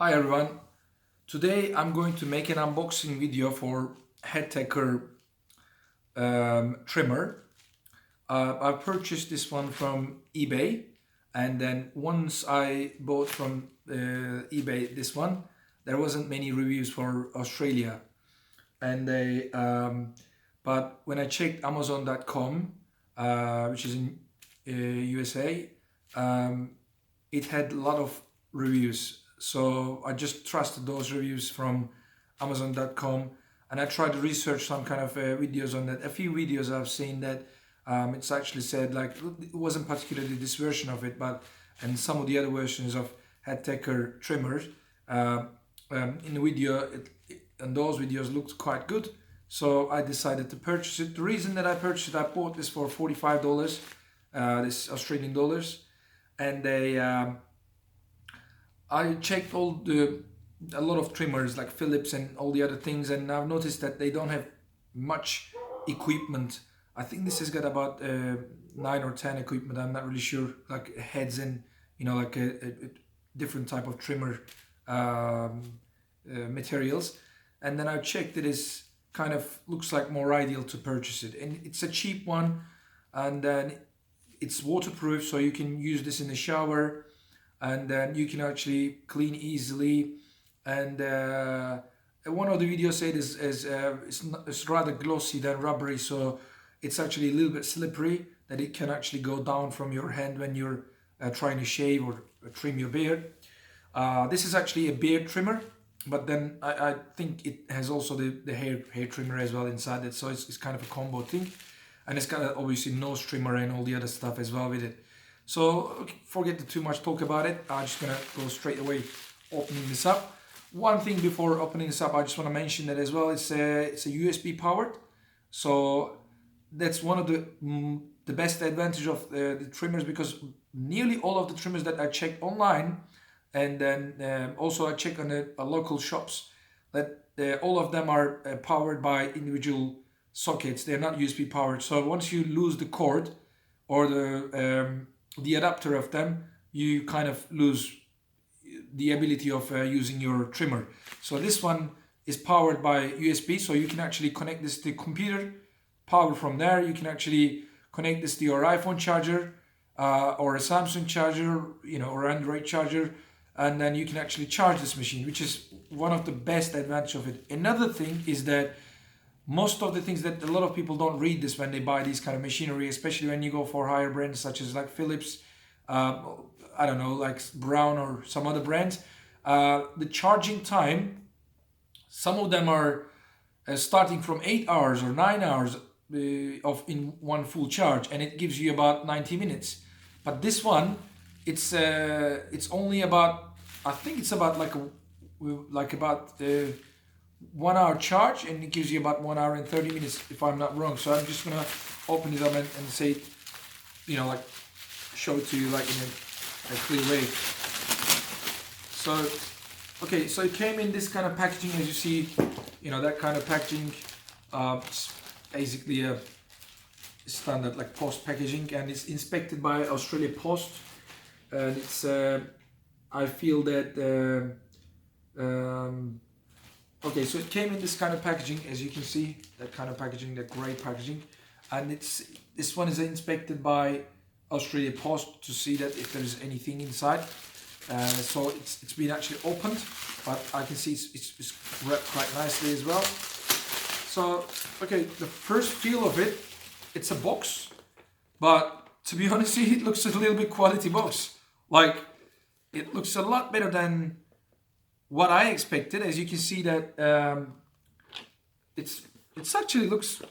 Hi everyone, today I'm going to make an unboxing video for Hatteker trimmer. I purchased this one from eBay, and then once I bought from eBay this one, there wasn't many reviews for Australia, and but when I checked Amazon.com, which is in USA, it had a lot of reviews. So I just trusted those reviews from Amazon.com, and I tried to research some kind of videos on that. A few videos I've seen that it's actually said like it wasn't particularly this version of it, but and some of the other versions of Hatteker trimmers in the video, and those videos looked quite good. So I decided to purchase it. The reason that I purchased it, I bought this for $45, this Australian dollars, and I checked a lot of trimmers like Philips and all the other things, and I've noticed that they don't have much equipment. I think this has got about 9 or 10 equipment. I'm not really sure, like heads and like a different type of trimmer materials. And then I checked it is kind of looks like more ideal to purchase it, and it's a cheap one, and then it's waterproof, so you can use this in the shower, and then you can actually clean easily. And one of the videos said it's rather glossy than rubbery, so it's actually a little bit slippery, that it can actually go down from your hand when you're trying to shave or trim your beard. This is actually a beard trimmer, but then I think it has also the hair trimmer as well inside it, so it's kind of a combo thing. And it's got obviously nose trimmer and all the other stuff as well with it. So forget to too much talk about it. I'm just gonna go straight away opening this up. One thing before opening this up, I just want to mention that as well. It's a USB powered, so that's one of the best advantage of the trimmers, because nearly all of the trimmers that I checked online, and then also I checked on the local shops, that all of them are powered by individual sockets. They're not USB powered. So once you lose the cord or the adapter of them, you kind of lose the ability of using your trimmer. So this one is powered by USB, so you can actually connect this to the computer, power from there. You can actually connect this to your iPhone charger or a Samsung charger, or Android charger, and then you can actually charge this machine, which is one of the best advantage of it. Another thing is that most of the things that a lot of people don't read this when they buy these kind of machinery, especially when you go for higher brands such as like Philips, I don't know, like Brown or some other brands. The charging time, some of them are starting from 8 hours or 9 hours of in one full charge, and it gives you about 90 minutes. But this one, it's only about, I think it's about like about 1 hour charge, and it gives you about 1 hour and 30 minutes if I'm not wrong. So I'm just gonna open it up and say, like show it to you like in a clear way. So okay, so it came in this kind of packaging, as you see, that kind of packaging. It's basically a standard like post packaging, and it's inspected by Australia Post, and it's I feel that okay, so it came in this kind of packaging, as you can see, that kind of packaging, that grey packaging, and this one is inspected by Australia Post to see that if there is anything inside. So it's been actually opened, but I can see it's wrapped quite nicely as well. So okay, the first feel of it, it's a box, but to be honest, it looks a little bit quality box. Like, it looks a lot better than what I expected. As you can see that it's actually looks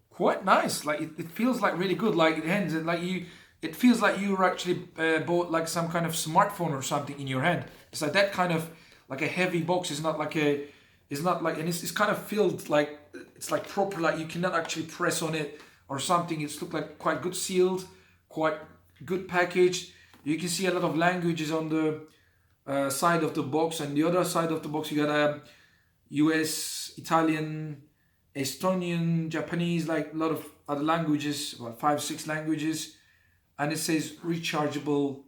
quite nice. Like it feels like really good. Like it hands like you. It feels like you actually bought like some kind of smartphone or something in your hand. It's like that kind of like a heavy box. It's not like and it's kind of filled like it's like proper. Like you cannot actually press on it or something. It's looked like quite good sealed, quite good packaged. You can see a lot of languages on the side of the box, and the other side of the box you got a US, Italian, Estonian, Japanese, like a lot of other languages, about 5-6 languages. And it says rechargeable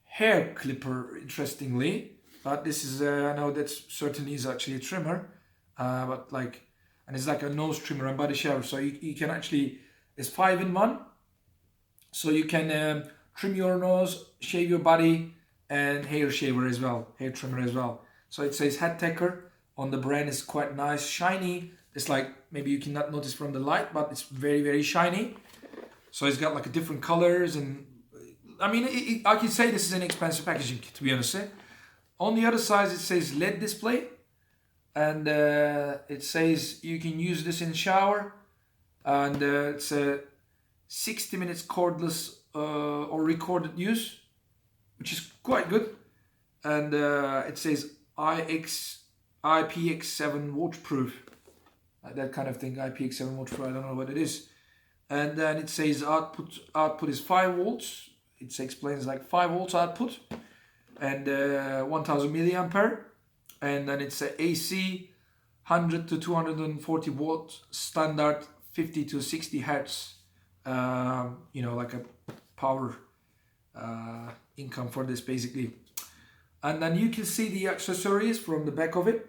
hair clipper, interestingly. but this is I know that certainly is actually a trimmer, but like, and it's like a nose trimmer and body shower, so you can actually, it's 5-in-1, so you can trim your nose, shave your body, and hair shaver as well, hair trimmer as well. So it says Hatteker on the brand. Is quite nice, shiny. It's like, maybe you cannot notice from the light, but it's very, very shiny. So it's got like different colors, and I mean, I can say this is an expensive packaging, to be honest. On the other side, it says LED display, and it says you can use this in the shower, and it's a 60 minutes cordless or recorded use, which is quite good. And it says IPX7 waterproof, that kind of thing. IPX7 waterproof, I don't know what it is. And then it says output is 5 volts. It explains like 5 volts output, and 1000 milliampere. And then it's a AC 100 to 240 watt standard, 50 to 60 hertz. You know, like a power income for this basically. And then you can see the accessories from the back of it.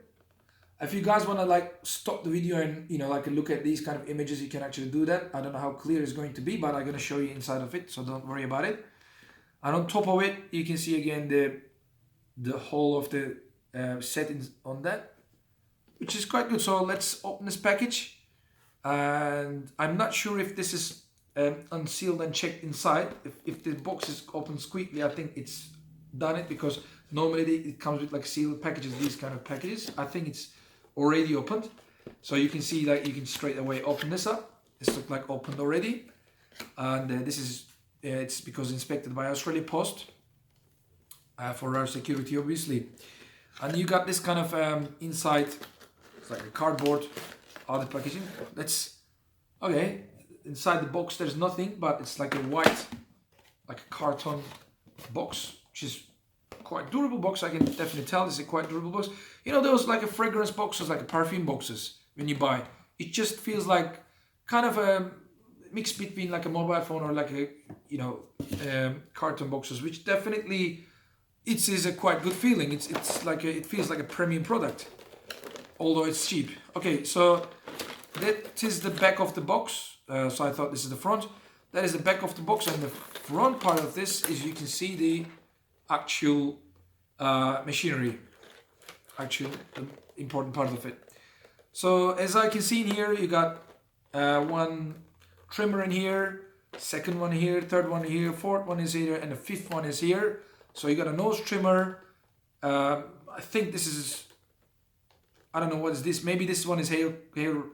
If you guys want to like stop the video and, you know, like look at these kind of images, you can actually do that. I don't know how clear it's going to be, but I'm going to show you inside of it, so don't worry about it. And on top of it, you can see again the whole of the settings on that, which is quite good. So let's open this package, and I'm not sure if this is unsealed and checked inside. If the box is open squeaky, I think it's done it, because normally it comes with like sealed packages, these kind of packages. I think it's already opened, so you can see like you can straight away open this up. This looks like opened already, and this is it's because inspected by Australia Post for our security, obviously. And you got this kind of inside, it's like a cardboard, other packaging. That's okay. Inside the box there's nothing, but it's like a white, like a carton box, which is quite durable box. I can definitely tell this is a quite durable box. You know, those like a fragrance boxes, like a perfume boxes when you buy, it just feels like kind of a mix between like a mobile phone or like a, you know, carton boxes, which definitely it is a quite good feeling. It's like it feels like a premium product, although it's cheap. Okay, so that is the back of the box. So I thought this is the front. That is the back of the box, and the front part of this is, you can see the actual machinery, actual important part of it. So as I can see in here, you got one trimmer in here, second one here, third one here, fourth one is here, and the fifth one is here. So you got a nose trimmer. I think this is, I don't know what is this. Maybe this one is hair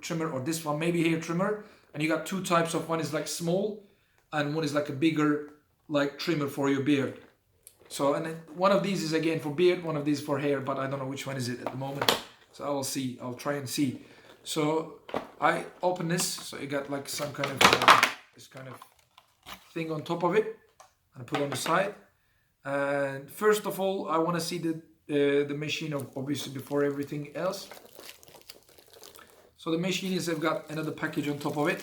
trimmer, or this one maybe hair trimmer. And you got two types of, one is like small, and one is like a bigger like trimmer for your beard. So, and one of these is again for beard, one of these for hair, but I don't know which one is it at the moment. So I will see. I'll try and see. So I open this. So you got like some kind of this kind of thing on top of it, and I put it on the side. And first of all, I want to see the machine, obviously, before everything else. So the machine is, I've got another package on top of it.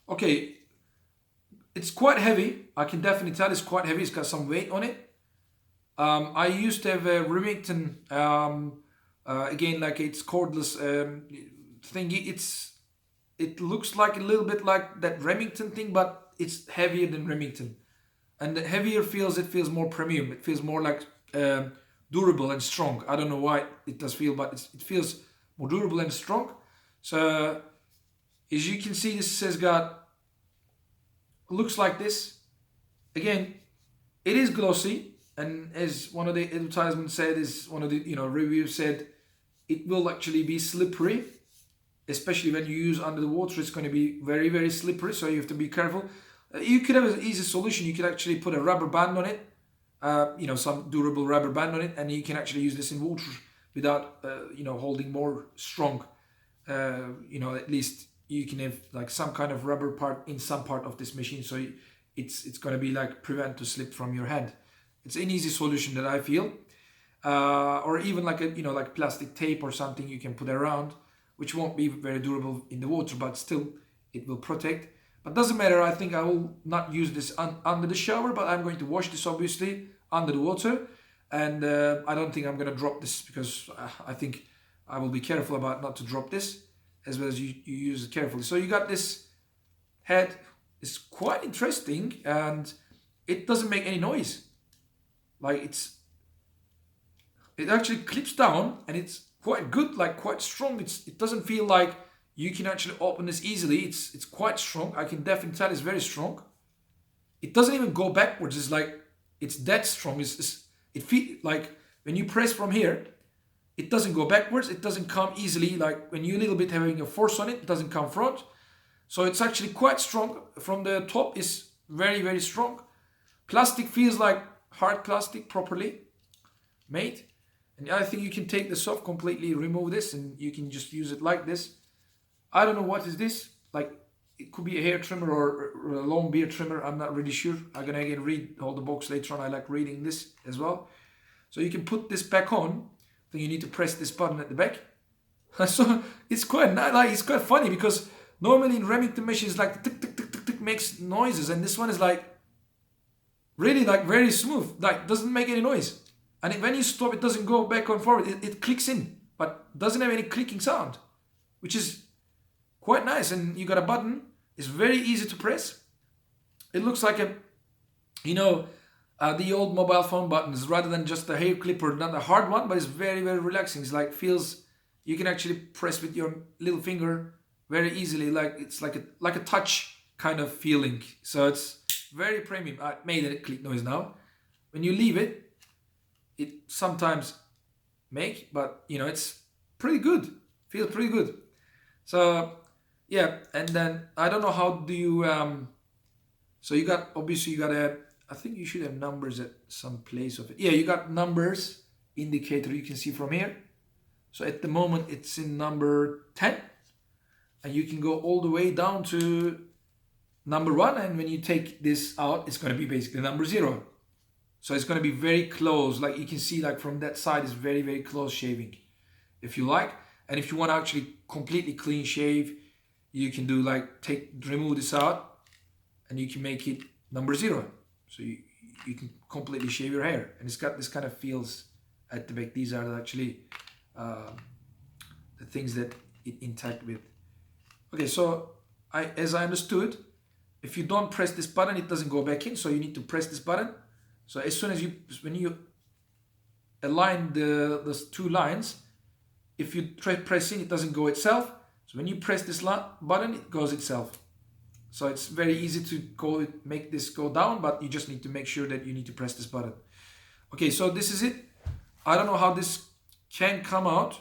Okay, it's quite heavy. I can definitely tell it's quite heavy. It's got some weight on it. I used to have a Remington, again, like it's cordless thingy. It looks like a little bit like that Remington thing, but it's heavier than Remington. And the heavier it feels more premium. It feels more like durable and strong. I don't know why it does feel, but it feels more durable and strong. So as you can see, this has got, looks like this. Again, it is glossy, and as one of the advertisements said, is one of the reviews said, it will actually be slippery, especially when you use under the water. It's going to be very, very slippery, so you have to be careful. You could have an easy solution. You could actually put a rubber band on it, some durable rubber band on it, and you can actually use this in water without holding more strong. At least you can have like some kind of rubber part in some part of this machine, so it's going to be like prevent to slip from your hand. It's an easy solution that I feel, or even like a like plastic tape or something you can put around, which won't be very durable in the water, but still it will protect. But doesn't matter, I think I will not use this under the shower, but I'm going to wash this obviously under the water. And I don't think I'm going to drop this, because I think I will be careful about not to drop this, as well as you use it carefully. So you got this head. It's quite interesting, and it doesn't make any noise. Like it actually clips down, and it's quite good, like quite strong. It doesn't feel like you can actually open this easily. It's quite strong. I can definitely tell it's very strong. It doesn't even go backwards. It's like it's that strong. It feels like when you press from here, it doesn't go backwards. It doesn't come easily. Like when you a little bit having a force on it, it doesn't come front. So it's actually quite strong. From the top is very, very strong. Plastic feels like hard plastic, properly made. And I think you can take this off completely, remove this, and you can just use it like this. I don't know what is this. Like, it could be a hair trimmer or a long beard trimmer. I'm not really sure. I'm gonna again read all the box later on. I like reading this as well. So you can put this back on. Then you need to press this button at the back. So it's quite like it's quite funny, because normally in Remington machines, like tick tick tick tick tick makes noises, and this one is like really like very smooth. Like doesn't make any noise. And when you stop, it doesn't go back and forward. It clicks in, but doesn't have any clicking sound, which is quite nice. And you got a button. It's very easy to press. It looks like a, the old mobile phone buttons, rather than just a hair clipper, not a hard one, but it's very, very relaxing. It's like you can actually press with your little finger very easily. Like it's like a touch kind of feeling. So it's very premium. I made a click noise now. When you leave it, it sometimes make, but it's pretty good. Feels pretty good. So yeah, and then I don't know how do you so you got I think you should have numbers at some place of it. Yeah, you got numbers indicator you can see from here. So at the moment it's in number 10, and you can go all the way down to number 1, and when you take this out, it's going to be basically number 0. So it's going to be very close. Like you can see, like from that side is very, very close shaving, if you like. And if you want to actually completely clean shave, you can do like remove this out, and you can make it number 0. So you can completely shave your hair, and it's got this kind of feels at the back. These are actually the things that it intact with. Okay, so as I understood, if you don't press this button, it doesn't go back in. So you need to press this button. So as soon as when you align those two lines, if you press in, it doesn't go itself. So when you press this button, it goes itself. So it's very easy to make this go down, but you just need to make sure that you need to press this button. Okay, so this is it. I don't know how this can come out.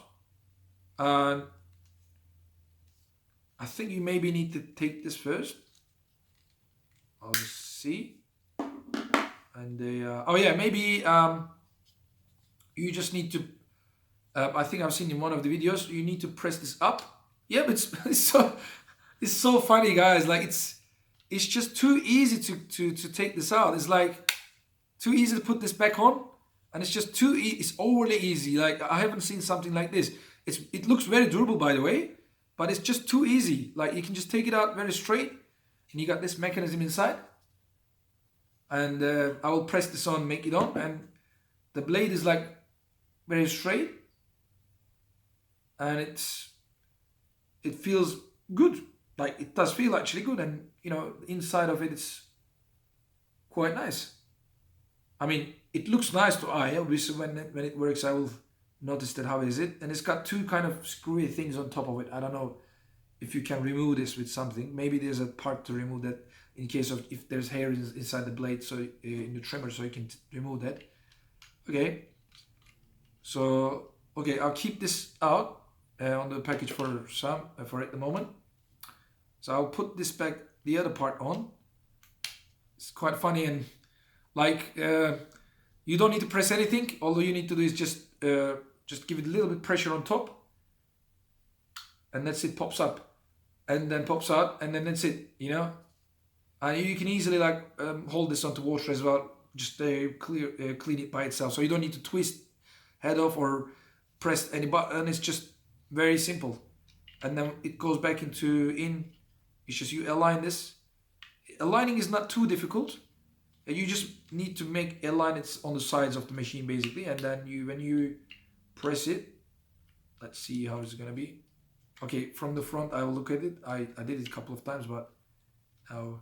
I think you maybe need to take this first. I'll just see. And maybe you just need to, I think I've seen in one of the videos, you need to press this up. Yeah, but it's so funny, guys. Like it's just too easy to take this out. It's like too easy to put this back on, and it's just it's overly easy. Like I haven't seen something like this. It looks very durable, by the way, but it's just too easy. Like you can just take it out very straight, and you got this mechanism inside. And I will press this on, make it on, and the blade is like very straight, and it feels good. Like it does feel actually good, and the inside of it's quite nice. I mean, it looks nice to eye. Obviously, when it works, I will notice that how is it, and it's got two kind of screwy things on top of it. I don't know if you can remove this with something. Maybe there's a part to remove that in case of if there's hair inside the blade, so in the trimmer, so you can remove that. Okay. So I'll keep this out on the package for at the moment. So I'll put this back, the other part on. It's quite funny, and like you don't need to press anything. All you need to do is just give it a little bit pressure on top, and that's it. Pops up, and then pops out, and then that's it. And you can easily hold this onto water as well. Just clean it by itself. So you don't need to twist head off or press any button. It's just very simple. And then it goes back in. It's just you align this, aligning is not too difficult. You just need to make align it on the sides of the machine basically, and then when you press it, let's see how it's gonna be. Okay, from the front I will look at it. I did it a couple of times, but now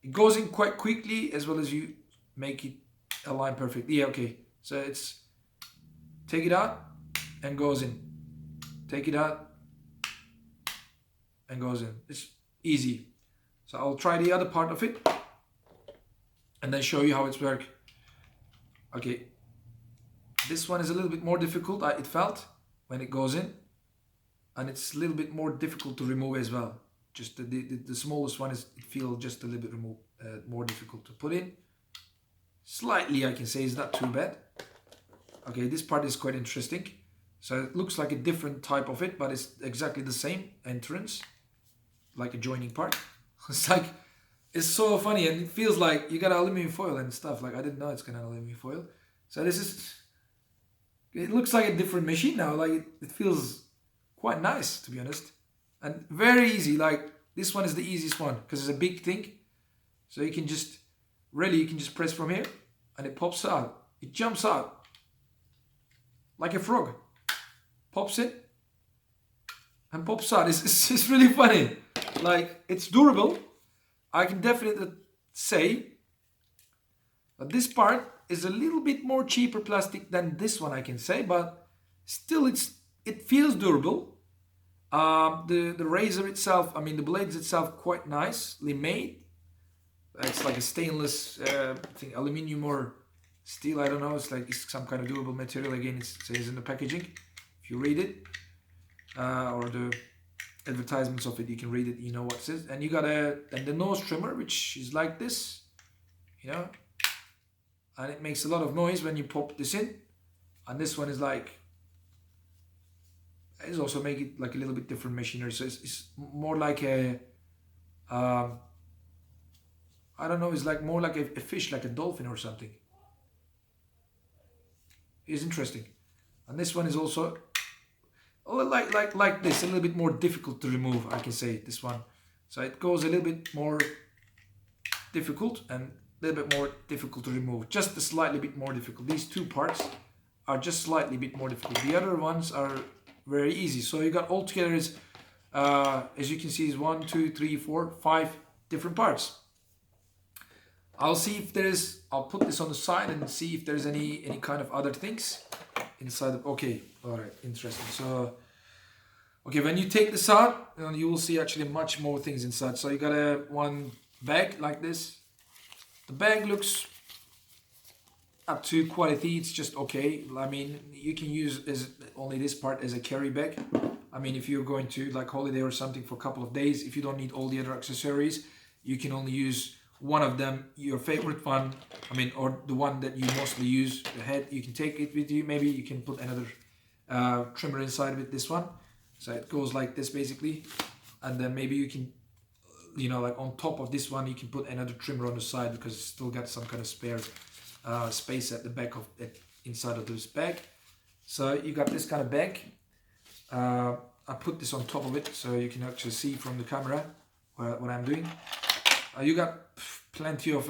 it goes in quite quickly, as well as you make it align perfectly. Yeah, okay, so it's take it out and goes in, take it out and goes in. It's easy. So I'll try the other part of it and then show you how it's work. Okay, this one is a little bit more difficult, it felt, when it goes in, and it's a little bit more difficult to remove as well. Just the smallest one is, it feels just a little bit more difficult to put in. Slightly, I can say, is not too bad. Okay, this part is quite interesting. So it looks like a different type of it, but it's exactly the same entrance, like a joining part. It's like, it's so funny, and it feels like you got aluminum foil and stuff. Like, I didn't know it's got aluminum foil. So this is, it looks like a different machine now. Like, it feels quite nice, to be honest, and very easy. Like, this one is the easiest one because it's a big thing. So you can just, really, you can just press from here and it pops out. It jumps out like a frog. Pops in and pops out. It's really funny. Like, it's durable. I can definitely say that this part is a little bit more cheaper plastic than this one, I can say, but still it feels durable. The razor itself, I mean the blades itself, quite nicely made. It's like a stainless thing, aluminium or steel, I don't know. It's like it's some kind of durable material. Again, it says in the packaging. If you read it, or the advertisements of it, you can read it, you know what it says. And you got and the nose trimmer, which is like this, you know, and it makes a lot of noise when you pop this in. And this one is like, it's also make it like a little bit different machinery. So it's more like a, I don't know, it's like more like a fish, like a dolphin or something. It's interesting. And this one is also like this, a little bit more difficult to remove, I can say, this one. So it goes a little bit more difficult and a little bit more difficult to remove. Just a slightly bit more difficult. These two parts are just slightly bit more difficult. The other ones are very easy. So you got altogether is, as you can see, is 1, 2, 3, 4, 5 different parts. I'll see if there is, I'll put this on the side and see if there's any kind of other things inside of, okay, all right, interesting. So, okay, when you take this out, you will see actually much more things inside. So you got one bag like this. The bag looks up to quality, it's just okay. I mean, you can use only this part as a carry bag. I mean, if you're going to like holiday or something for a couple of days, if you don't need all the other accessories, you can only use one of them, your favorite one, I mean, or the one that you mostly use, the head. You can take it with you. Maybe you can put another trimmer inside with this one. So it goes like this basically. And then maybe you can, you know, like on top of this one, you can put another trimmer on the side because it's still got some kind of spare space at the back of it, inside of this bag. So you got this kind of bag. I put this on top of it so you can actually see from the camera what I'm doing. You got plenty of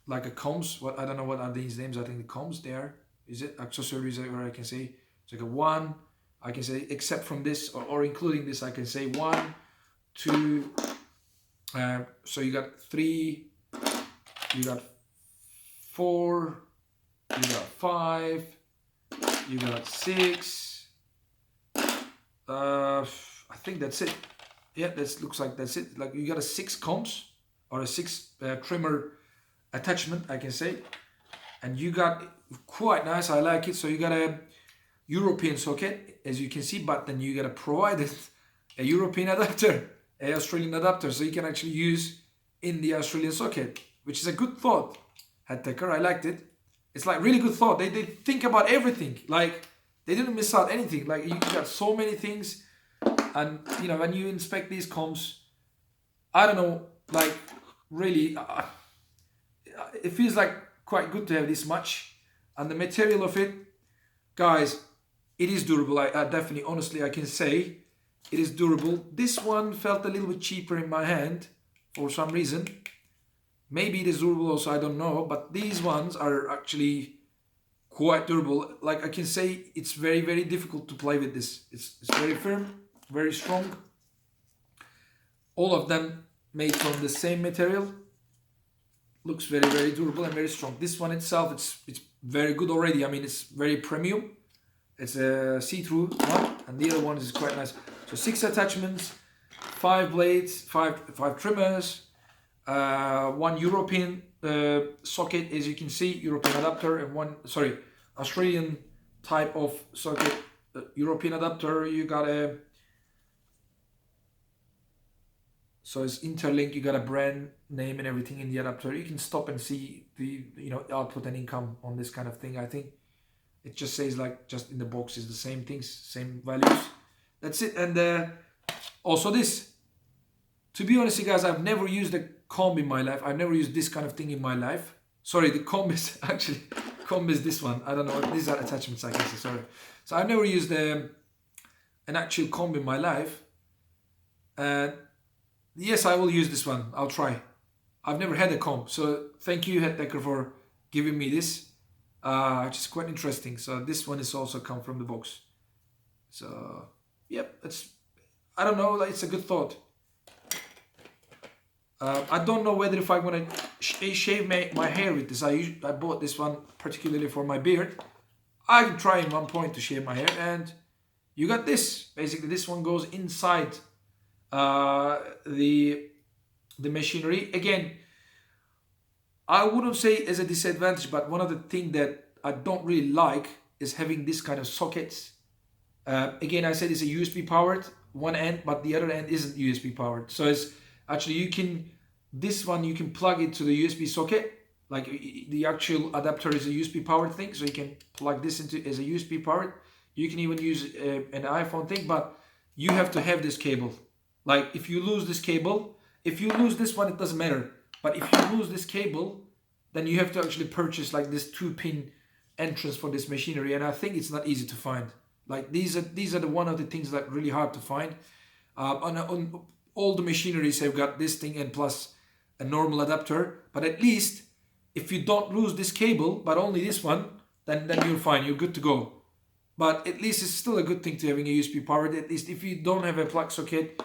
like a combs. What, I don't know what are these names. I think the combs there. Is it accessories, or I can say it's like a one. I can say except from this or including this, I can say 1, 2. So you got 3. You got 4. You got 5. You got 6. I think that's it. Yeah, that looks like that's it. Like you got a 6 combs or a 6 trimmer attachment, I can say. And you got quite nice, I like it. So you got a European socket, as you can see, but then you got to provide a European adapter, a Australian adapter, so you can actually use in the Australian socket, which is a good thought. Hatteker, I liked it. It's like really good thought. They think about everything. Like they didn't miss out anything. Like you got so many things. And, you know, when you inspect these comps, I don't know, like, really, it feels like quite good to have this much. And the material of it, guys, it is durable. I definitely, honestly, I can say it is durable. This one felt a little bit cheaper in my hand for some reason. Maybe it is durable also, I don't know, but these ones are actually quite durable. Like I can say, it's very, very difficult to play with this. It's very firm, very strong. All of them made from the same material. Looks very, very durable and very strong. This one itself, it's very good already. I mean, it's very premium. It's a see-through one, and the other one is quite nice. So 6 attachments, 5 blades, 5 trimmers, 1 European socket, as you can see, European adapter, and one, sorry, Australian type of socket, European adapter. You got a, so it's interlinked. You got a brand name and everything in the adapter. You can stop and see the output and income on this kind of thing. I think it just says, like, just in the box is the same things, same values. That's it. And also this. To be honest, you guys, I've never used a comb in my life. I've never used this kind of thing in my life. Sorry, the comb is actually, comb is this one. I don't know. These are attachments, I guess. Sorry. So I've never used an actual comb in my life. Yes, I will use this one. I'll try. I've never had a comb. So thank you, Hatteker, for giving me this. Which is quite interesting. So this one is also come from the box. So, yep, I don't know, it's a good thought. I don't know whether if I want to shave my hair with this. I bought this one particularly for my beard. I can try in one point to shave my hair, and you got this. Basically, this one goes inside the machinery. Again, I wouldn't say as a disadvantage, but one of the things that I don't really like is having this kind of sockets. Again, I said it's a USB powered one end, but the other end isn't USB powered. So it's actually, this one you can plug it to the USB socket. Like the actual adapter is a USB powered thing, so you can plug this into as a USB powered. You can even use an iPhone thing, but you have to have this cable. Like if you lose this cable, if you lose this one, it doesn't matter. But if you lose this cable, then you have to actually purchase like this 2-pin entrance for this machinery, and I think it's not easy to find. Like these are the one of the things that really hard to find. On all the machineries have got this thing and plus a normal adapter. But at least if you don't lose this cable, but only this one, then you're fine. You're good to go. But at least it's still a good thing to having a USB powered. At least if you don't have a plug socket,